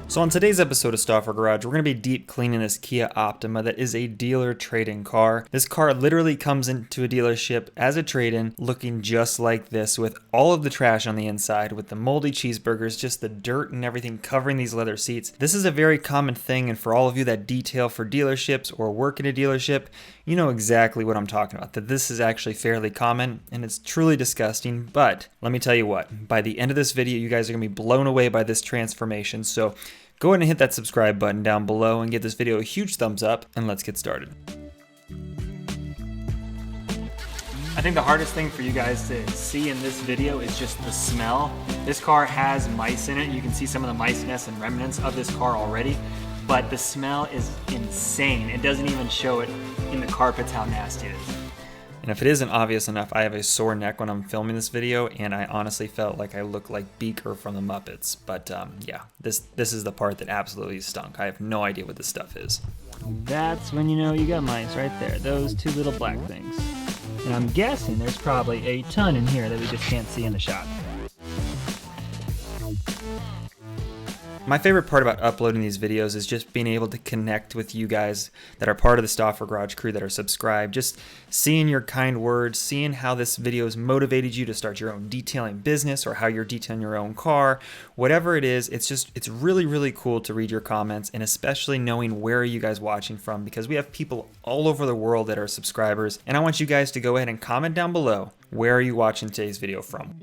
So on today's episode of Stauffer Garage, we're going to be deep cleaning this Kia Optima that is a dealer trade-in car. This car literally comes into a dealership as a trade-in looking just like this, with all of the trash on the inside, with the moldy cheeseburgers, just the dirt and everything covering these leather seats. This is a very common thing, and for all of you that detail for dealerships or work in a dealership, you know exactly what I'm talking about, that this is actually fairly common and it's truly disgusting. But let me tell you what, by the end of this video, you guys are going to be blown away by this transformation. So go ahead and hit that subscribe button down below and give this video a huge thumbs up, and let's get started. I think the hardest thing for you guys to see in this video is just the smell. This car has mice in it. You can see some of the mice nests and remnants of this car already, but the smell is insane. It doesn't even show it in the carpets how nasty it is. And if it isn't obvious enough, I have a sore neck when I'm filming this video, and I honestly felt like I looked like Beaker from the Muppets. But yeah, this is the part that absolutely stunk. I have no idea what this stuff is. That's when you know you got mice right there, those two little black things. And I'm guessing there's probably a ton in here that we just can't see in the shot. My favorite part about uploading these videos is just being able to connect with you guys that are part of the Stauffer Garage crew, that are subscribed, just seeing your kind words, seeing how this video has motivated you to start your own detailing business, or how you're detailing your own car, whatever it is. It's really, really cool to read your comments, and especially knowing where are you guys watching from, because we have people all over the world that are subscribers, and I want you guys to go ahead and comment down below, where are you watching today's video from?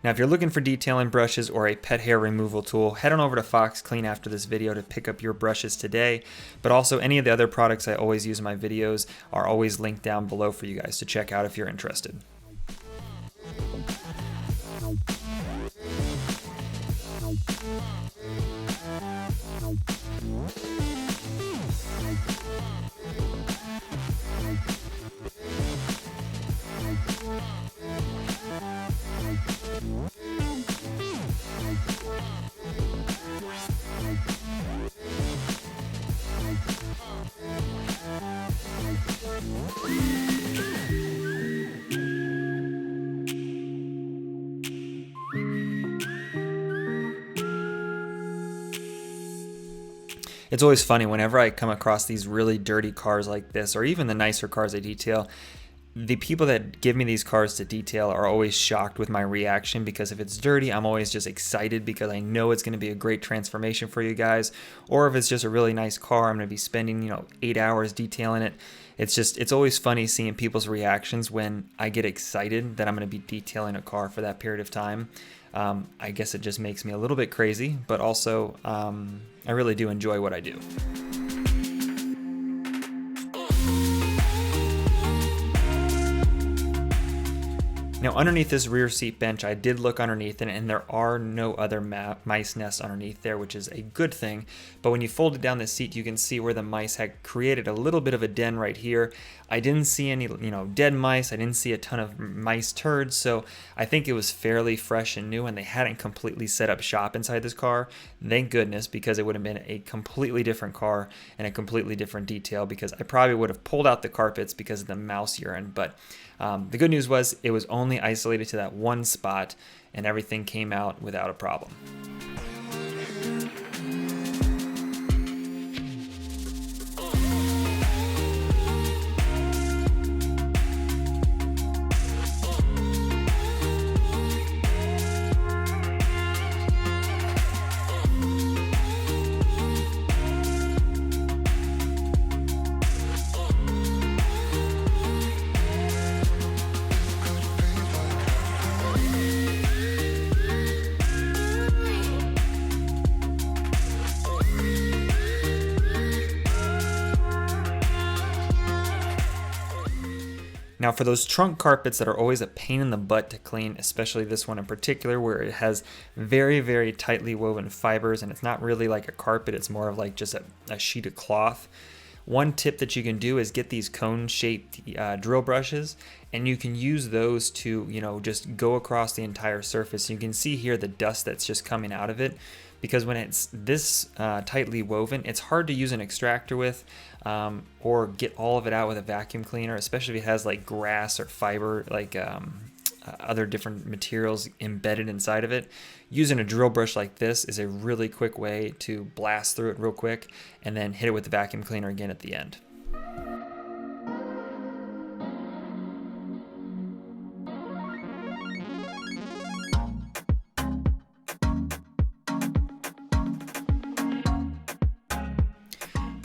Now, if you're looking for detailing brushes or a pet hair removal tool, head on over to Fox Clean after this video to pick up your brushes today. But also, any of the other products I always use in my videos are always linked down below for you guys to check out if you're interested. It's always funny whenever I come across these really dirty cars like this, or even the nicer cars I detail. The people that give me these cars to detail are always shocked with my reaction, because if it's dirty, I'm always just excited because I know it's going to be a great transformation for you guys. Or if it's just a really nice car, I'm going to be spending 8 hours detailing it. It's always funny seeing people's reactions when I get excited that I'm going to be detailing a car for that period of time. I guess it just makes me a little bit crazy, but also I really do enjoy what I do. Now, underneath this rear seat bench, I did look underneath it, and there are no other mice nests underneath there, which is a good thing. But when you folded down the seat, you can see where the mice had created a little bit of a den right here. I didn't see any, dead mice. I didn't see a ton of mice turds, so I think it was fairly fresh and new, and they hadn't completely set up shop inside this car. Thank goodness, because it would have been a completely different car and a completely different detail, because I probably would have pulled out the carpets because of the mouse urine. But the good news was it was only isolated to that one spot, and everything came out without a problem. Now for those trunk carpets that are always a pain in the butt to clean, especially this one in particular where it has very, very tightly woven fibers and it's not really like a carpet, it's more of like just a sheet of cloth. One tip that you can do is get these cone-shaped drill brushes, and you can use those to, just go across the entire surface. You can see here the dust that's just coming out of it, because when it's this tightly woven, it's hard to use an extractor with or get all of it out with a vacuum cleaner, especially if it has like grass or fiber, like other different materials embedded inside of it. Using a drill brush like this is a really quick way to blast through it real quick and then hit it with the vacuum cleaner again at the end.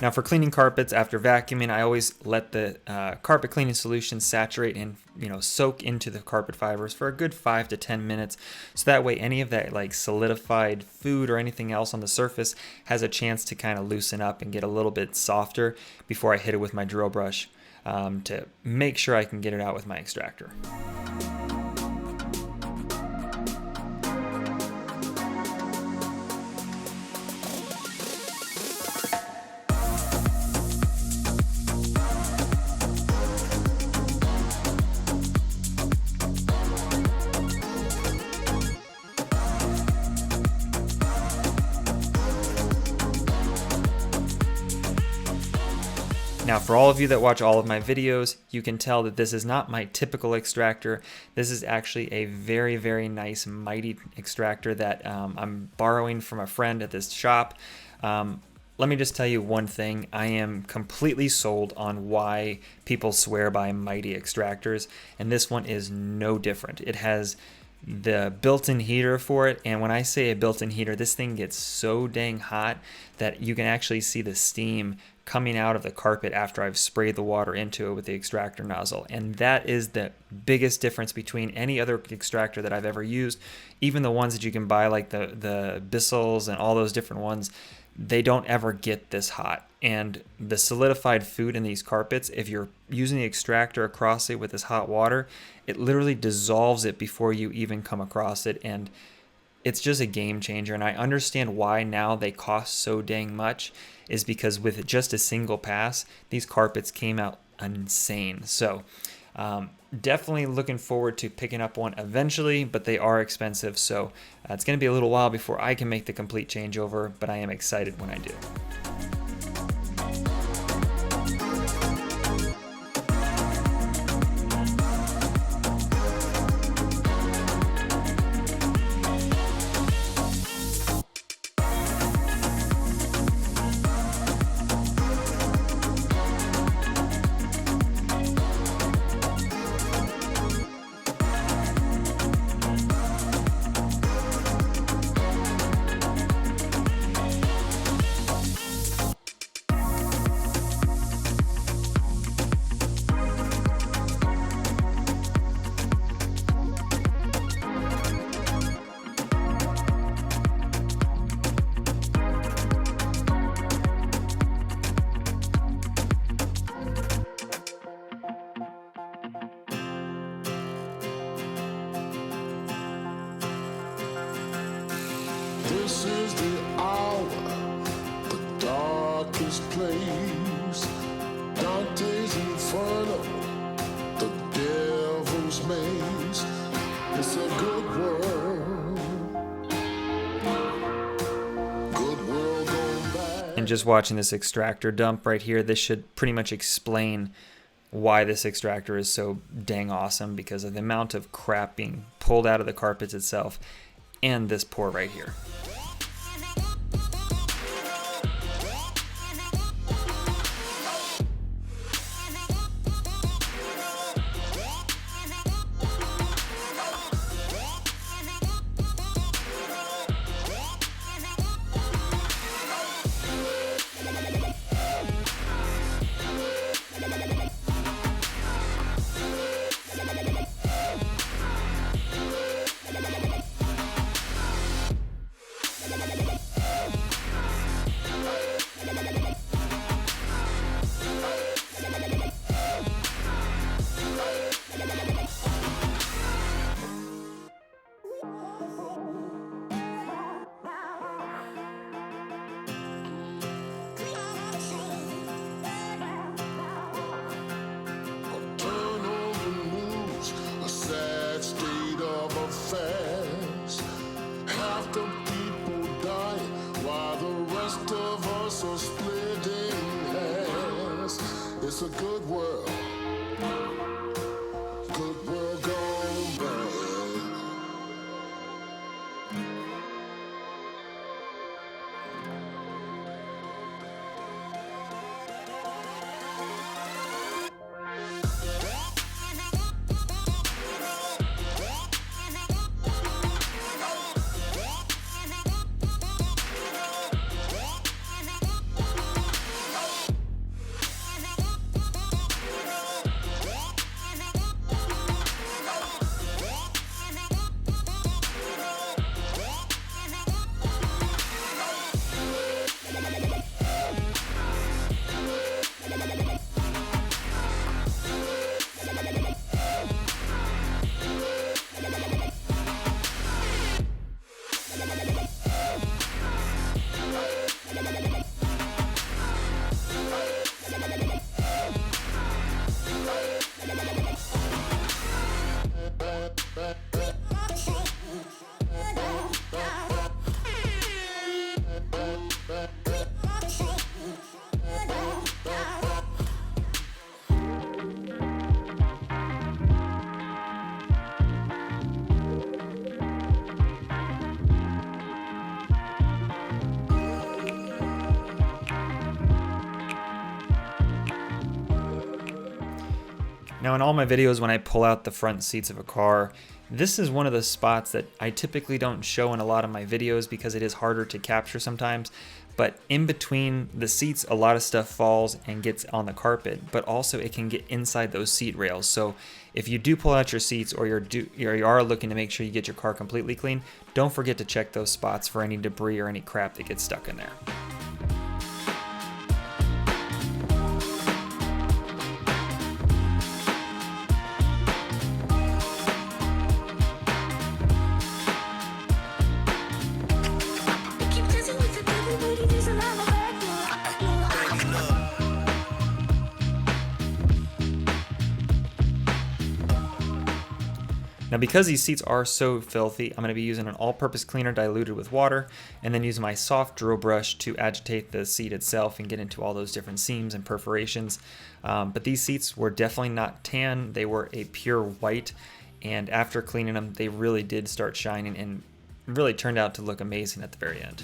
Now for cleaning carpets after vacuuming, I always let the carpet cleaning solution saturate and soak into the carpet fibers for a good 5 to 10 minutes. So that way any of that like solidified food or anything else on the surface has a chance to kind of loosen up and get a little bit softer before I hit it with my drill brush to make sure I can get it out with my extractor. Now for all of you that watch all of my videos, you can tell that this is not my typical extractor. This is actually a very, very nice Mighty extractor that I'm borrowing from a friend at this shop. Let me just tell you one thing. I am completely sold on why people swear by Mighty extractors, and this one is no different. It has the built-in heater for it, and when I say a built-in heater, this thing gets so dang hot that you can actually see the steam coming out of the carpet after I've sprayed the water into it with the extractor nozzle. And that is the biggest difference between any other extractor that I've ever used. Even the ones that you can buy, like the Bissell's and all those different ones, they don't ever get this hot. And the solidified food in these carpets, if you're using the extractor across it with this hot water, it literally dissolves it before you even come across it. And it's just a game changer. And I understand why now they cost so dang much, is because with just a single pass, these carpets came out insane. So definitely looking forward to picking up one eventually, but they are expensive. So it's going to be a little while before I can make the complete changeover, but I am excited when I do. This is the hour, the darkest place. Dante's Inferno, the devil's maze. It's a good world. Good world going bad. And just watching this extractor dump right here, this should pretty much explain why this extractor is so dang awesome, because of the amount of crap being pulled out of the carpets itself and this pour right here. It's a good world. Good world gone bad. Now in all my videos when I pull out the front seats of a car, this is one of the spots that I typically don't show in a lot of my videos because it is harder to capture sometimes. But in between the seats, a lot of stuff falls and gets on the carpet, but also it can get inside those seat rails. So if you do pull out your seats or you are looking to make sure you get your car completely clean, don't forget to check those spots for any debris or any crap that gets stuck in there. Now because these seats are so filthy, I'm going to be using an all-purpose cleaner diluted with water and then using my soft drill brush to agitate the seat itself and get into all those different seams and perforations. But these seats were definitely not tan, they were a pure white, and after cleaning them they really did start shining and really turned out to look amazing at the very end.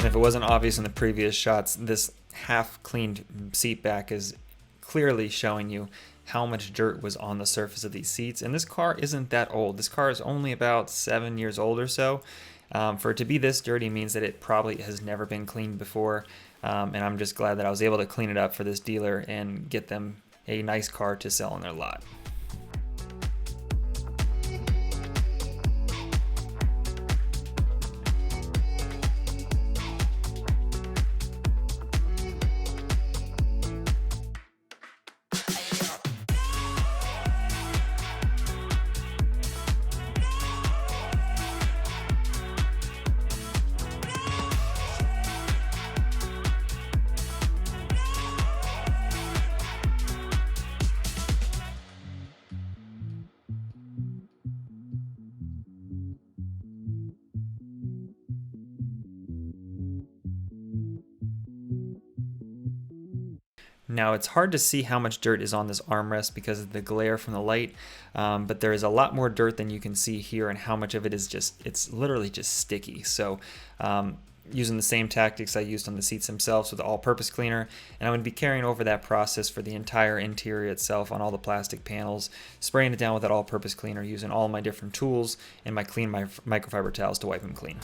And if it wasn't obvious in the previous shots, this half cleaned seat back is clearly showing you how much dirt was on the surface of these seats. And this car isn't that old. This car is only about 7 years old or so. For it to be this dirty means that it probably has never been cleaned before. And I'm just glad that I was able to clean it up for this dealer and get them a nice car to sell on their lot. Now it's hard to see how much dirt is on this armrest because of the glare from the light, but there is a lot more dirt than you can see here, and how much of it is it's literally just sticky. So using the same tactics I used on the seats themselves with the all-purpose cleaner, and I'm going to be carrying over that process for the entire interior itself on all the plastic panels, spraying it down with that all-purpose cleaner, using all my different tools and my clean microfiber towels to wipe them clean.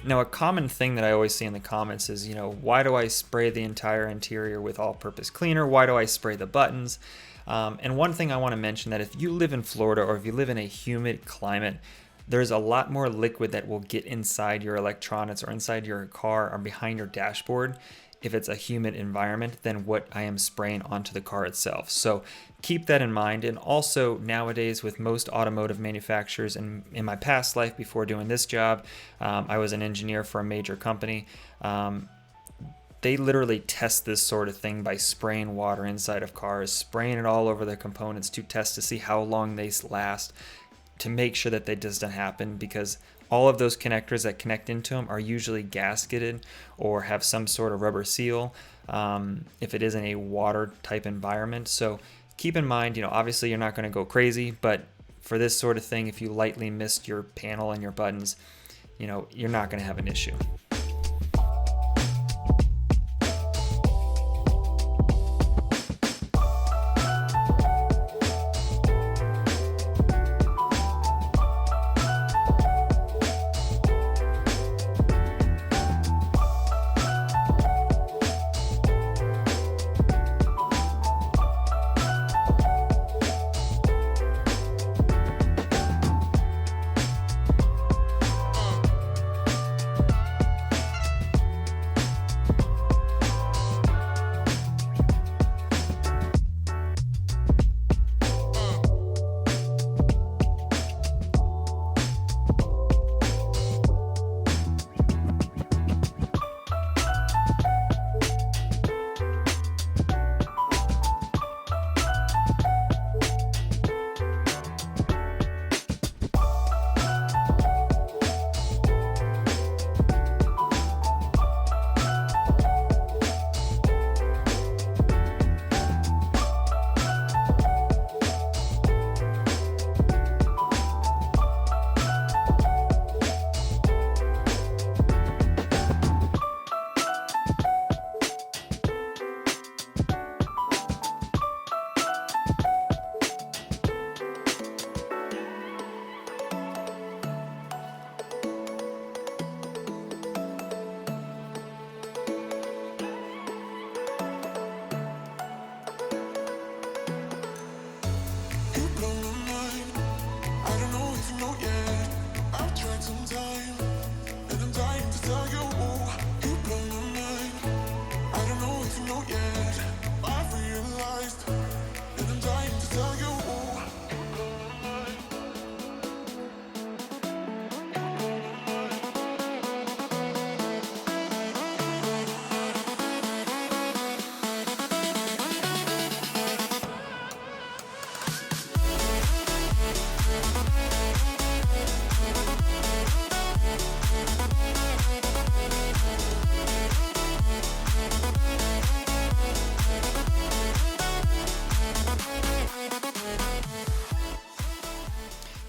Now, a common thing that I always see in the comments is, why do I spray the entire interior with all-purpose cleaner? Why do I spray the buttons? And one thing I want to mention, that if you live in Florida or if you live in a humid climate, there's a lot more liquid that will get inside your electronics or inside your car or behind your dashboard if it's a humid environment than what I am spraying onto the car itself. So keep that in mind. And also nowadays with most automotive manufacturers, and in my past life before doing this job, I was an engineer for a major company. They literally test this sort of thing by spraying water inside of cars, spraying it all over the components to test to see how long they last, to make sure that doesn't happen, because all of those connectors that connect into them are usually gasketed or have some sort of rubber seal if it is in a water type environment. So keep in mind, obviously you're not going to go crazy, but for this sort of thing, if you lightly missed your panel and your buttons, you're not going to have an issue.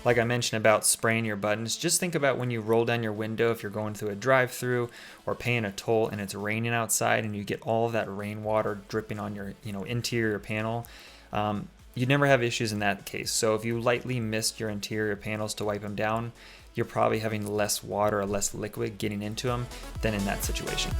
like I mentioned about spraying your buttons, just think about when you roll down your window, if you're going through a drive-through or paying a toll and it's raining outside and you get all of that rainwater dripping on your interior panel. You'd never have issues in that case. So if you lightly mist your interior panels to wipe them down, you're probably having less water or less liquid getting into them than in that situation.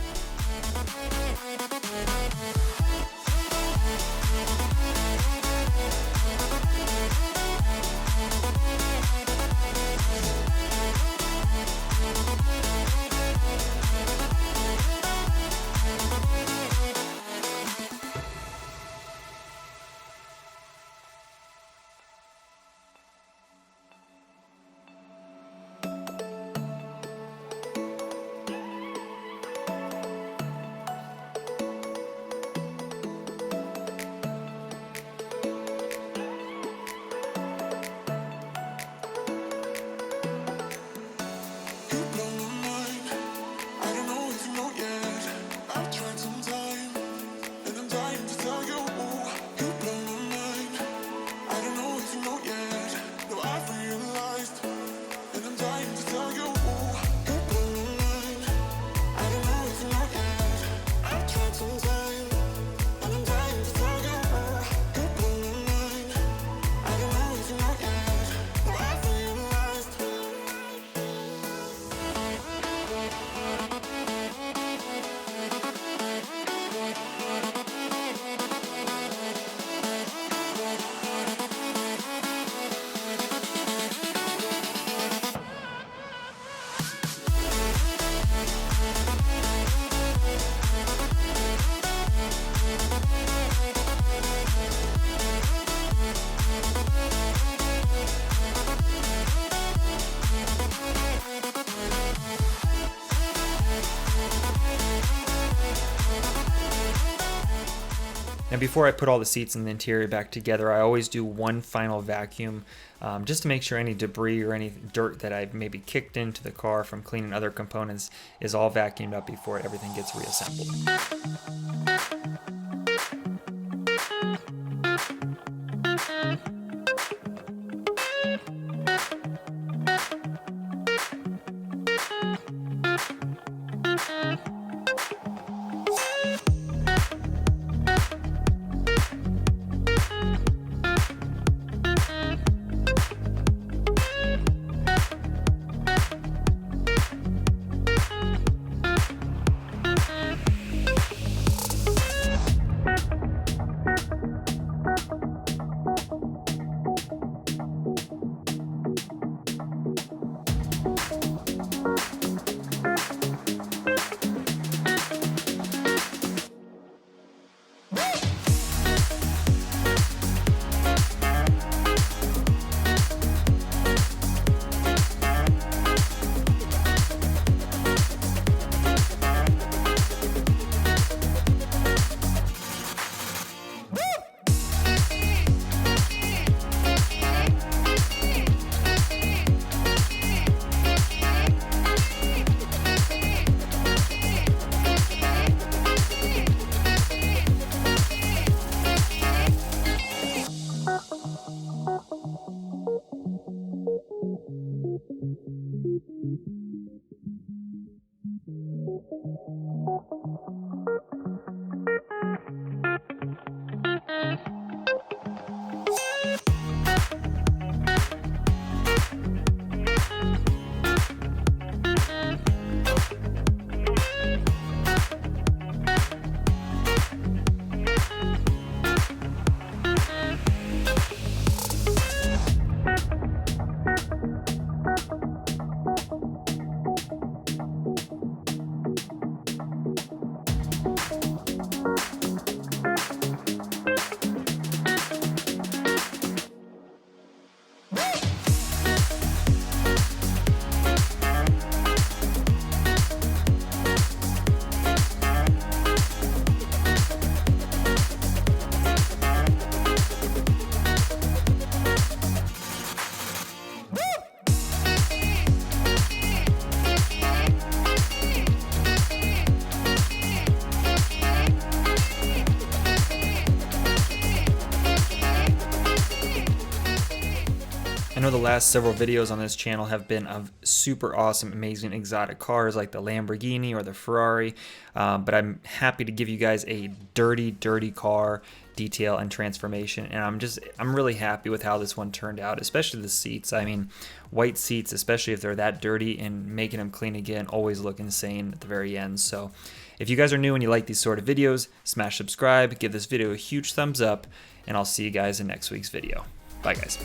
And before I put all the seats and the interior back together, I always do one final vacuum just to make sure any debris or any dirt that I've maybe kicked into the car from cleaning other components is all vacuumed up before everything gets reassembled. know the last several videos on this channel have been of super awesome, amazing, exotic cars like the Lamborghini or the Ferrari, but I'm happy to give you guys a dirty, dirty car detail and transformation, and I'm really happy with how this one turned out, especially the seats. I mean, white seats, especially if they're that dirty, and making them clean again always look insane at the very end. So if you guys are new and you like these sort of videos, smash subscribe, give this video a huge thumbs up, and I'll see you guys in next week's video. Bye guys.